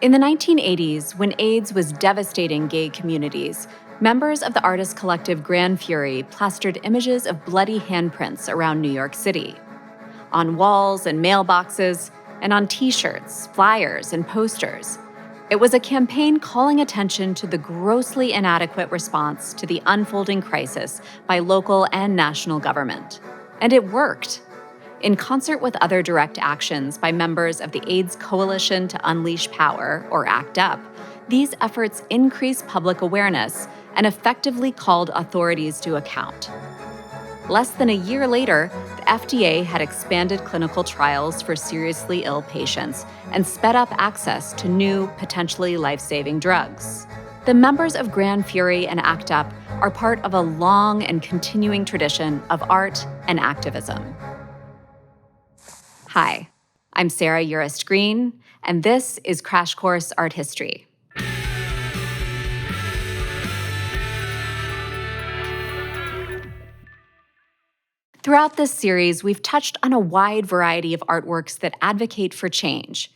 In the 1980s, when AIDS was devastating gay communities, members of the artist collective Gran plastered images of bloody handprints around New York City. On walls and mailboxes, and on t-shirts, flyers, and posters. It was a campaign calling attention to the grossly inadequate response to the unfolding crisis by local and national government. And it worked. In concert with other direct actions by members of the AIDS Coalition to Unleash Power, or ACT UP, these efforts increased public awareness and effectively called authorities to account. Less than a year later, the FDA had expanded clinical trials for seriously ill patients and sped up access to new, potentially life-saving drugs. The members of Gran and ACT UP are part of a long and continuing tradition of art and activism. Hi, I'm Sarah Urist Green, and this is Crash Course Art History. Throughout this series, we've touched on a wide variety of artworks that advocate for change.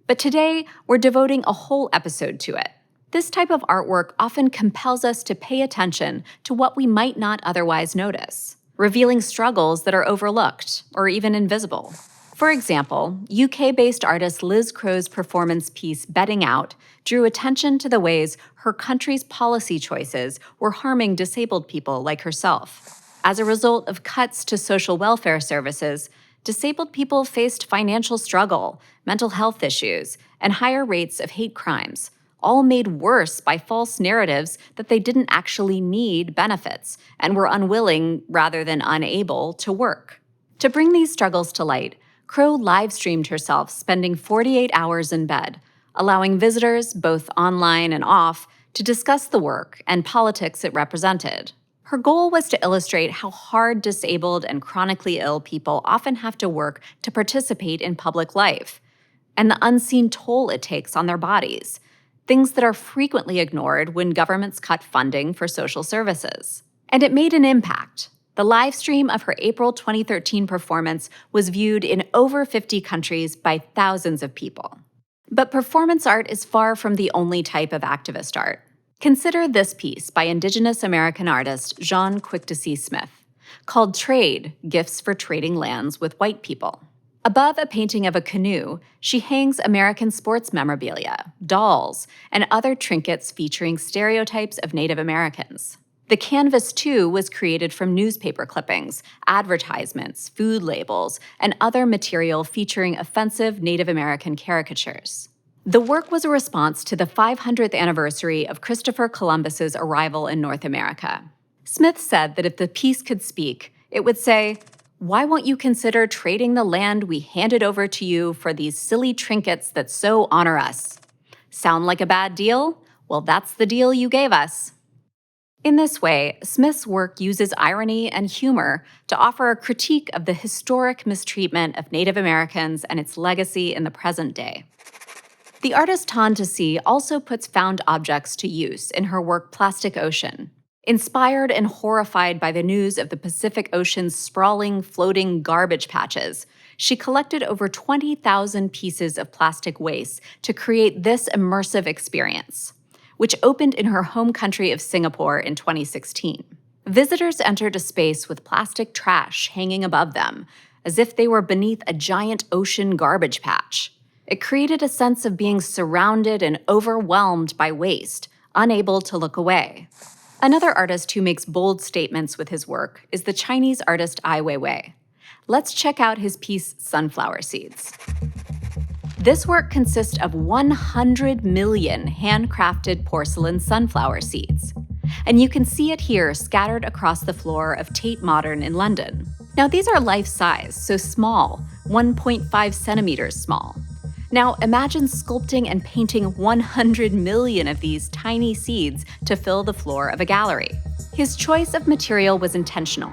But today, we're devoting a whole episode to it. This type of artwork often compels us to pay attention to what we might not otherwise notice, revealing struggles that are overlooked or even invisible. For example, UK-based artist Liz Crow's performance piece Bedding Out drew attention to the ways her country's policy choices were harming disabled people like herself. As a result of cuts to social welfare services, disabled people faced financial struggle, mental health issues, and higher rates of hate crimes, all made worse by false narratives that they didn't actually need benefits and were unwilling, rather than unable, to work. To bring these struggles to light, Crow live-streamed herself spending 48 hours in bed, allowing visitors, both online and off, to discuss the work and politics it represented. Her goal was to illustrate how hard disabled and chronically ill people often have to work to participate in public life, and the unseen toll it takes on their bodies, things that are frequently ignored when governments cut funding for social services. And it made an impact. The live stream of her April 2013 performance was viewed in over 50 countries by thousands of people. But performance art is far from the only type of activist art. Consider this piece by Indigenous American artist Jaune Smith, called Trade, Gifts for Trading Lands with White People. Above a painting of a canoe, she hangs American sports memorabilia, dolls, and other trinkets featuring stereotypes of Native Americans. The canvas, too, was created from newspaper clippings, advertisements, food labels, and other material featuring offensive Native American caricatures. The work was a response to the 500th anniversary of Christopher Columbus's arrival in North America. Smith said that if the piece could speak, it would say, "Why won't you consider trading the land we handed over to you for these silly trinkets that so honor us? Sound like a bad deal? Well, that's the deal you gave us." In this way, Smith's work uses irony and humor to offer a critique of the historic mistreatment of Native Americans and its legacy in the present day. The artist Ta-Nehisi also puts found objects to use in her work Plastic Ocean. Inspired and horrified by the news of the Pacific Ocean's sprawling, floating garbage patches, she collected over 20,000 pieces of plastic waste to create this immersive experience, which opened in her home country of Singapore in 2016. Visitors entered a space with plastic trash hanging above them, as if they were beneath a giant ocean garbage patch. It created a sense of being surrounded and overwhelmed by waste, unable to look away. Another artist who makes bold statements with his work is the Chinese artist Weiwei. Let's check out his piece Sunflower Seeds. This work consists of 100 million handcrafted porcelain sunflower seeds. And you can see it here scattered across the floor of Tate Modern in London. Now these are life-size, so small, 1.5 centimeters small. Now imagine sculpting and painting 100 million of these tiny seeds to fill the floor of a gallery. His choice of material was intentional.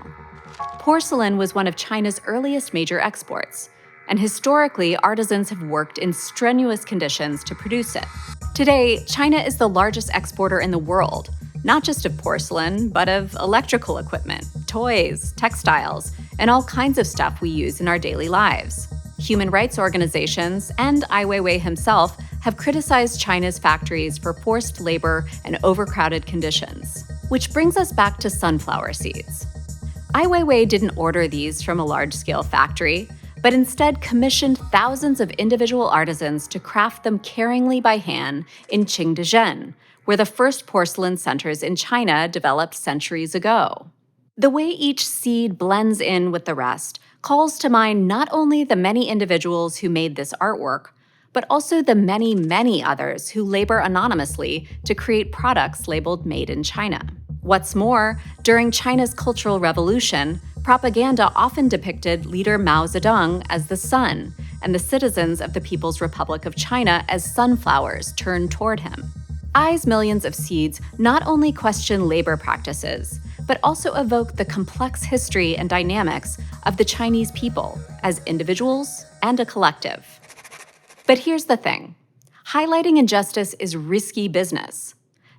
Porcelain was one of China's earliest major exports, and historically, artisans have worked in strenuous conditions to produce it. Today, China is the largest exporter in the world, not just of porcelain, but of electrical equipment, toys, textiles, and all kinds of stuff we use in our daily lives. Human rights organizations and Ai Weiwei himself have criticized China's factories for forced labor and overcrowded conditions. Which brings us back to sunflower seeds. Ai Weiwei didn't order these from a large-scale factory, but instead commissioned thousands of individual artisans to craft them caringly by hand in Qingdezhen, where the first porcelain centers in China developed centuries ago. The way each seed blends in with the rest calls to mind not only the many individuals who made this artwork, but also the many, many others who labor anonymously to create products labeled Made in China. What's more, during China's Cultural Revolution, propaganda often depicted leader Mao Zedong as the sun, and the citizens of the People's Republic of China as sunflowers turned toward him. Ai's millions of seeds not only question labor practices, but also evoke the complex history and dynamics of the Chinese people as individuals and a collective. But here's the thing. Highlighting injustice is risky business.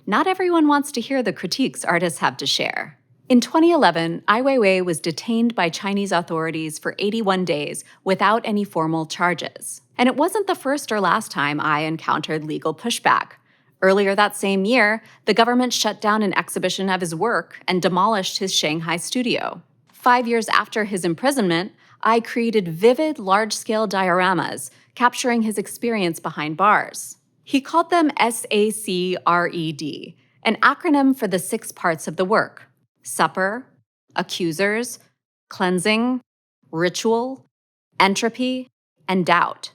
Not everyone wants to hear the critiques artists have to share. In 2011, Ai Weiwei was detained by Chinese authorities for 81 days without any formal charges. And it wasn't the first or last time Ai encountered legal pushback. Earlier that same year, the government shut down an exhibition of his work and demolished his Shanghai studio. 5 years after his imprisonment, Ai created vivid, large-scale dioramas capturing his experience behind bars. He called them SACRED, an acronym for the 6 parts of the work: supper, accusers, cleansing, ritual, entropy, and doubt.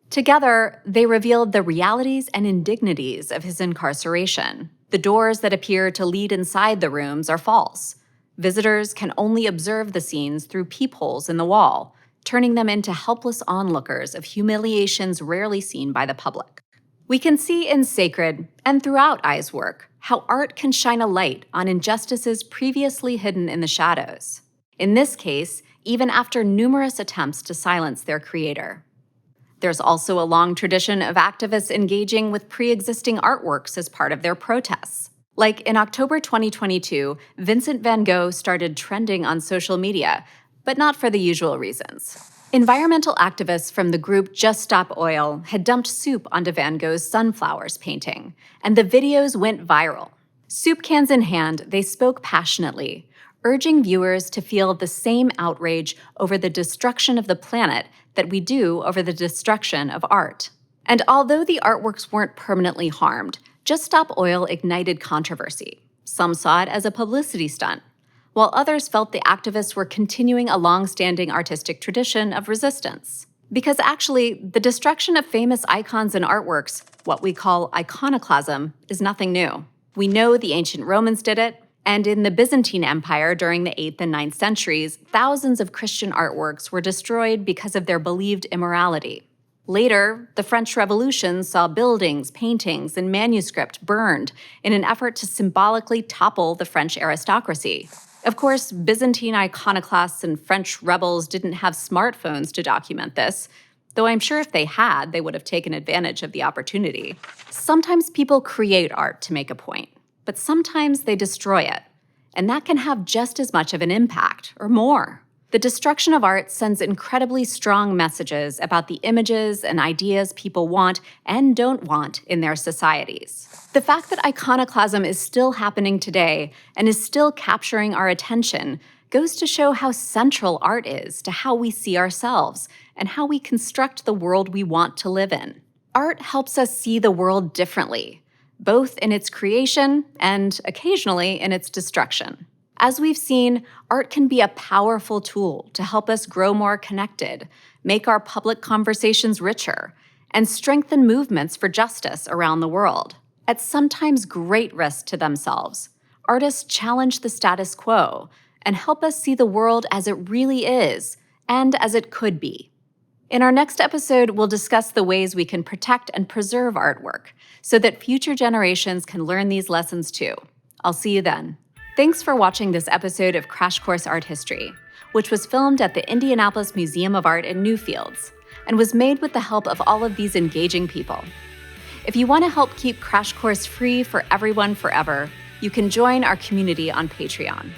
Together, they revealed the realities and indignities of his incarceration. The doors that appear to lead inside the rooms are false. Visitors can only observe the scenes through peepholes in the wall, turning them into helpless onlookers of humiliations rarely seen by the public. We can see in Sacred, and throughout Ai's work, how art can shine a light on injustices previously hidden in the shadows. In this case, even after numerous attempts to silence their creator. There's also a long tradition of activists engaging with pre-existing artworks as part of their protests. Like in October 2022, Vincent van Gogh started trending on social media, but not for the usual reasons. Environmental activists from the group Just Stop Oil had dumped soup onto Van Gogh's Sunflowers painting, and the videos went viral. Soup cans in hand, they spoke passionately, urging viewers to feel the same outrage over the destruction of the planet that we do over the destruction of art. And although the artworks weren't permanently harmed, Just Stop Oil ignited controversy. Some saw it as a publicity stunt, while others felt the activists were continuing a long-standing artistic tradition of resistance. Because actually, the destruction of famous icons and artworks, what we call iconoclasm, is nothing new. We know the ancient Romans did it, and in the Byzantine Empire during the 8th and 9th centuries, thousands of Christian artworks were destroyed because of their believed immorality. Later, the French Revolution saw buildings, paintings, and manuscript burned in an effort to symbolically topple the French aristocracy. Of course, Byzantine iconoclasts and French rebels didn't have smartphones to document this, though I'm sure if they had, they would have taken advantage of the opportunity. Sometimes people create art to make a point, but sometimes they destroy it, and that can have just as much of an impact, or more. The destruction of art sends incredibly strong messages about the images and ideas people want and don't want in their societies. The fact that iconoclasm is still happening today and is still capturing our attention goes to show how central art is to how we see ourselves and how we construct the world we want to live in. Art helps us see the world differently, both in its creation and occasionally in its destruction. As we've seen, art can be a powerful tool to help us grow more connected, make our public conversations richer, and strengthen movements for justice around the world. At sometimes great risk to themselves, artists challenge the status quo and help us see the world as it really is and as it could be. In our next episode, we'll discuss the ways we can protect and preserve artwork so that future generations can learn these lessons too. I'll see you then. Thanks for watching this episode of Crash Course Art History, which was filmed at the Indianapolis Museum of Art in Newfields and was made with the help of all of these engaging people. If you want to help keep Crash Course free for everyone forever, you can join our community on Patreon.